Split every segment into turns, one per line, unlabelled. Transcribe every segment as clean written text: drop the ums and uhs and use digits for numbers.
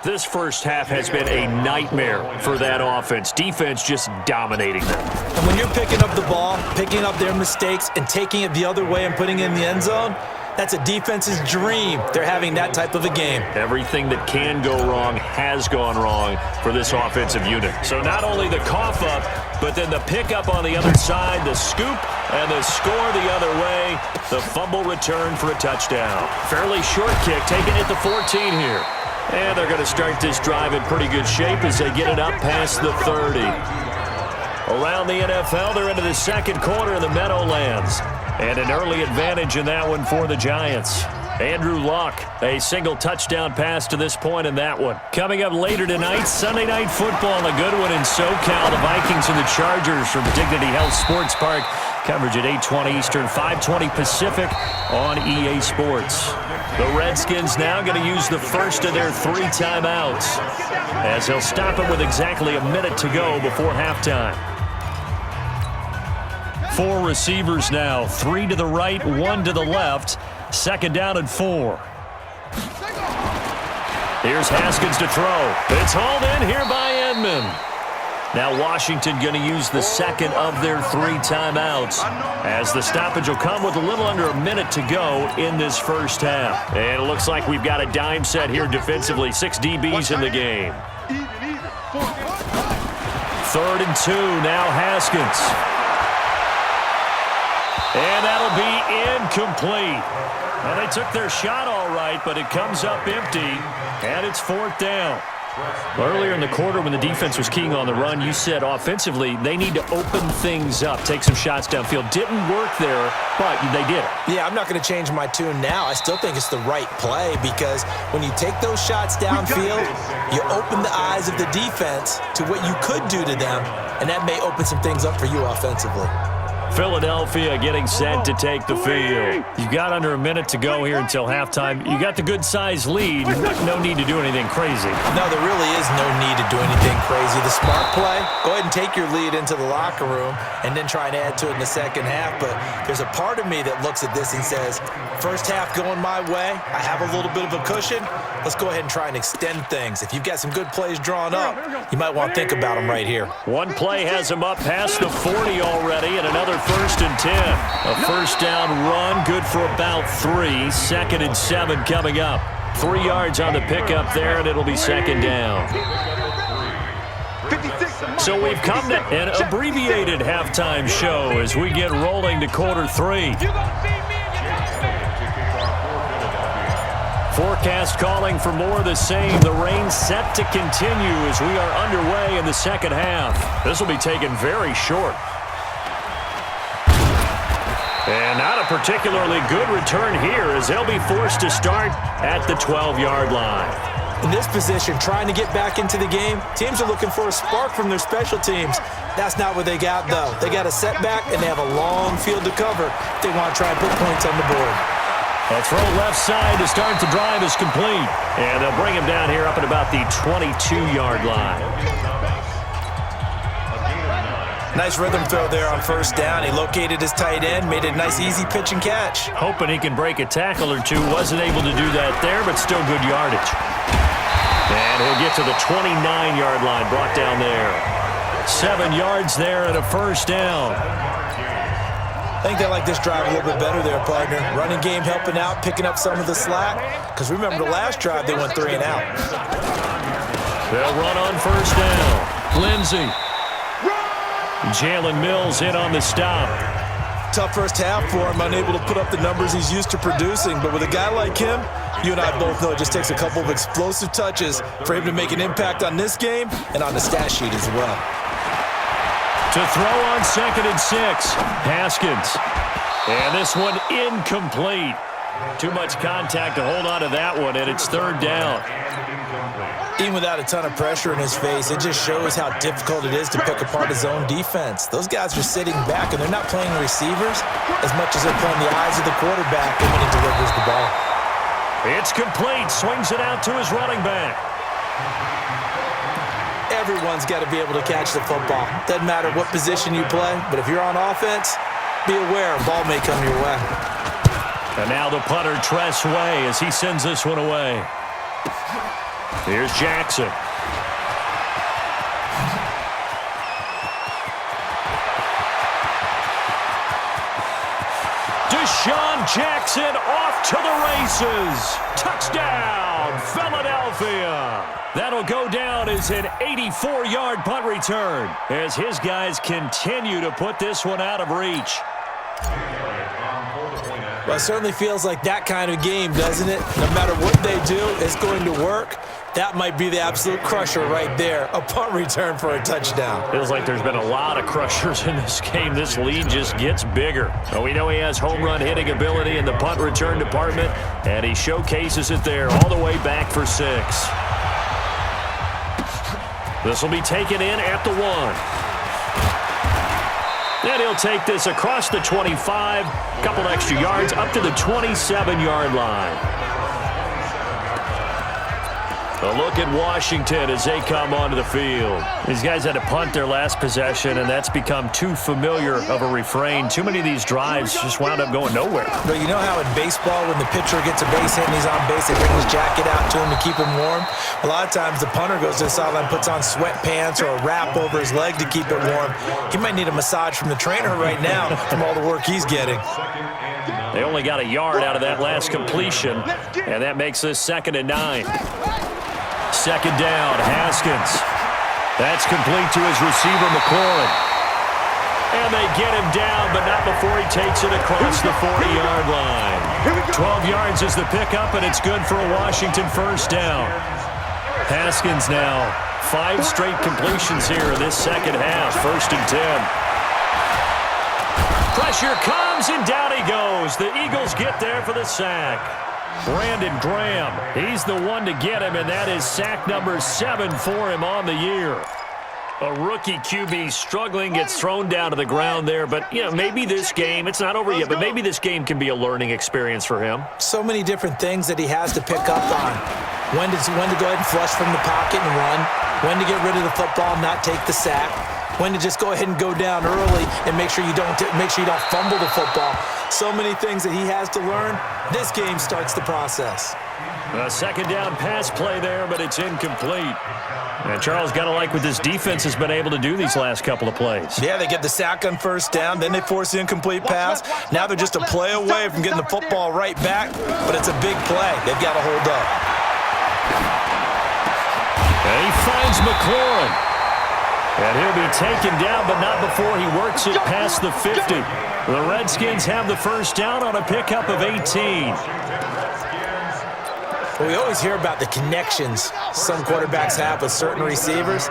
This first half has been a nightmare for that offense. Defense just dominating them.
And when you're picking up the ball, picking up their mistakes, and taking it the other way and putting it in the end zone, that's a defense's dream. They're having that type of a game.
Everything that can go wrong has gone wrong for this offensive unit. So not only the cough up, but then the pickup on the other side, the scoop, and the score the other way. The fumble return for a touchdown. Fairly short kick, taking it to 14 here. And they're going to start this drive in pretty good shape as they get it up past the 30. Around the NFL, they're into the second quarter in the Meadowlands. And an early advantage in that one for the Giants. Andrew Luck, a single touchdown pass to this point in that one. Coming up later tonight, Sunday Night Football, a good one in SoCal. The Vikings and the Chargers from Dignity Health Sports Park. Coverage at 8:20 Eastern, 5:20 Pacific on EA Sports. The Redskins now going to use the first of their 3 timeouts as they'll stop it with exactly a minute to go before halftime. 4 receivers now, 3 to the right, 1 to the left. Second down and 4. Here's Haskins to throw. It's hauled in here by Edmond. Now Washington going to use the second of their 3 timeouts as the stoppage will come with a little under a minute to go in this first half. And it looks like we've got a dime set here defensively. 6 DBs in the game. 3rd and 2, now Haskins. And that'll be incomplete. Well, they took their shot all right, but it comes up empty, and it's 4th down. Earlier in the quarter when the defense was keying on the run, you said offensively they need to open things up, take some shots downfield. Didn't work there, but they did it.
Yeah, I'm not going to change my tune now. I still think it's the right play because when you take those shots downfield, you open the eyes of the defense to what you could do to them, and that may open some things up for you offensively.
Philadelphia getting set to take the field. You've got under a minute to go here until halftime. You got the good-sized lead. No need to do anything crazy.
No, there really is no need to do anything crazy. The smart play, go ahead and take your lead into the locker room and then try and add to it in the second half. But there's a part of me that looks at this and says, first half going my way, I have a little bit of a cushion. Let's go ahead and try and extend things. If you've got some good plays drawn up, you might want to think about them right here.
One play has him up past the 40 already, and another 1st and 10. A first down run, good for about 3. 2nd and 7 coming up. 3 yards on the pickup there, and it'll be 2nd down. So we've come to an abbreviated halftime show as we get rolling to quarter 3. Forecast calling for more of the same. The rain set to continue as we are underway in the second half. This will be taken very short. And not a particularly good return here as they'll be forced to start at the 12-yard line.
In this position, trying to get back into the game, teams are looking for a spark from their special teams. That's not what they got, though. They got a setback, and they have a long field to cover if they want to try and put points on the board.
A throw left side to start the drive is complete. And they'll bring him down here up at about the 22-yard line.
Nice rhythm throw there on first down. He located his tight end, made it a nice easy pitch and catch.
Hoping he can break a tackle or two. Wasn't able to do that there, but still good yardage. And he'll get to the 29-yard line, brought down there. 7 yards there and a first down.
I think they like this drive a little bit better there, partner. Running game helping out, picking up some of the slack. Because remember the last drive, they went 3 and out.
They'll run on first down. Lindsey. Jalen Mills in on the stop.
Tough first half for him, unable to put up the numbers he's used to producing. But with a guy like him, you and I both know it just takes a couple of explosive touches for him to make an impact on this game and on the stat sheet as well.
To throw on 2nd and 6, Haskins. And this one incomplete. Too much contact to hold on to that one, and it's 3rd down.
Even without a ton of pressure in his face, it just shows how difficult it is to pick apart his own defense. Those guys are sitting back, and they're not playing receivers as much as they're playing the eyes of the quarterback when he delivers the ball.
It's complete. Swings it out to his running back.
Everyone's got to be able to catch the football. Doesn't matter what position you play, but if you're on offense, be aware a ball may come your way.
And now the punter, Tress Way, as he sends this one away. Here's Jackson. Deshaun Jackson off to the races. Touchdown, Philadelphia. That'll go down as an 84-yard punt return as his guys continue to put this one out of reach.
Well, it certainly feels like that kind of game, doesn't it? No matter what they do, it's going to work. That might be the absolute crusher right there, a punt return for a touchdown.
Feels like there's been a lot of crushers in this game. This lead just gets bigger. Well, we know he has home run hitting ability in the punt return department, and he showcases it there all the way back for 6. This will be taken in at the 1. And he'll take this across the 25, couple extra yards, up to the 27-yard line. A look at Washington as they come onto the field. These guys had to punt their last possession, and that's become too familiar of a refrain. Too many of these drives just wound up going nowhere.
But you know how in baseball, when the pitcher gets a base hit and he's on base, they bring his jacket out to him to keep him warm? A lot of times the punter goes to the sideline, puts on sweatpants or a wrap over his leg to keep it warm. He might need a massage from the trainer right now from all the work he's getting.
They only got a yard out of that last completion, and that makes this 2nd and 9. Second down, Haskins. That's complete to his receiver, McLaurin. And they get him down, but not before he takes it across the 40-yard line. 12 yards is the pickup, and it's good for a Washington first down. Haskins now 5 straight completions here in this second half. 1st and 10. Pressure comes, and down he goes. The Eagles get there for the sack. Brandon Graham, he's the one to get him, and that is sack number 7 for him on the year. A rookie QB struggling, gets thrown down to the ground there, but, you know, maybe this game, it's not over yet, but maybe this game can be a learning experience for him.
So many different things that he has to pick up on. When to go ahead and flush from the pocket and run, when to get rid of the football and not take the sack, when to just go ahead and go down early and make sure you don't fumble the football. So many things that he has to learn. This game starts the process.
A second down pass play there, but it's incomplete. And Charles, got to like what this defense has been able to do these last couple of plays.
Yeah, they get the sack on first down, then they force the incomplete pass. Now they're just a play away from getting the football right back, but it's a big play. They've got to hold up.
And he finds McLaurin. And he'll be taken down, but not before he works it past the 50. The Redskins have the first down on a pickup of 18.
Well, we always hear about the connections some quarterbacks have with certain receivers.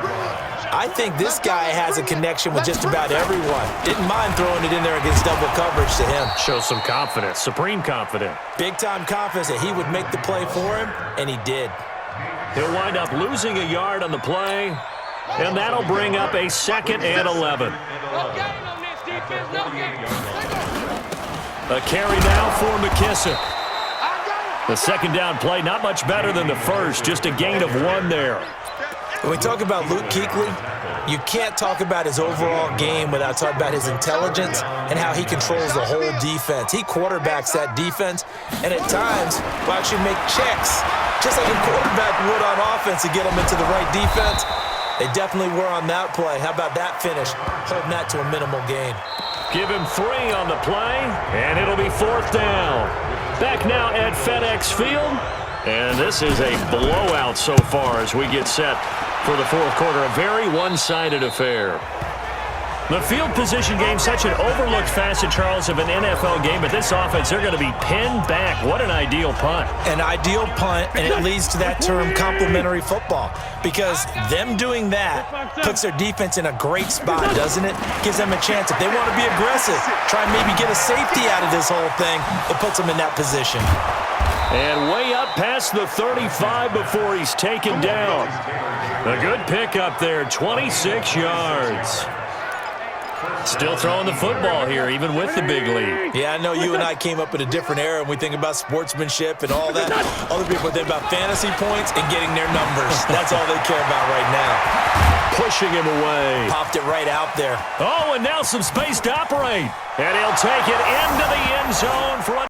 I think this guy has a connection with just about everyone. Didn't mind throwing it in there against double coverage to him.
Shows some confidence, supreme confidence.
Big-time confidence that he would make the play for him, and he did.
He'll wind up losing a yard on the play. And that'll bring up a 2nd and 11. A carry now for McKissick. The second down play, not much better than the first, just a gain of 1 there.
When we talk about Luke Kuechly, you can't talk about his overall game without talking about his intelligence and how he controls the whole defense. He quarterbacks that defense, and at times will actually make checks, just like a quarterback would on offense to get them into the right defense. They definitely were on that play. How about that finish? Holding that to a minimal gain.
Give him 3 on the play, and it'll be 4th down. Back now at FedEx Field, and this is a blowout so far as we get set for the 4th quarter. A very one-sided affair. The field position game, such an overlooked facet, Charles, of an NFL game, but this offense, they're going to be pinned back. What an ideal punt.
An ideal punt, and it leads to that term complementary football, because them doing that puts their defense in a great spot, doesn't it? Gives them a chance. If they want to be aggressive, try and maybe get a safety out of this whole thing, it puts them in that position.
And way up past the 35 before he's taken down. A good pickup there, 26 yards. Still throwing the football here, even with the big lead.
Yeah, I know you and I came up in a different era, and we think about sportsmanship and all that. Other people think about fantasy points and getting their numbers. That's all they care about right now.
Pushing him away.
Popped it right out there.
Oh, and now some space to operate. And he'll take it into the end zone for a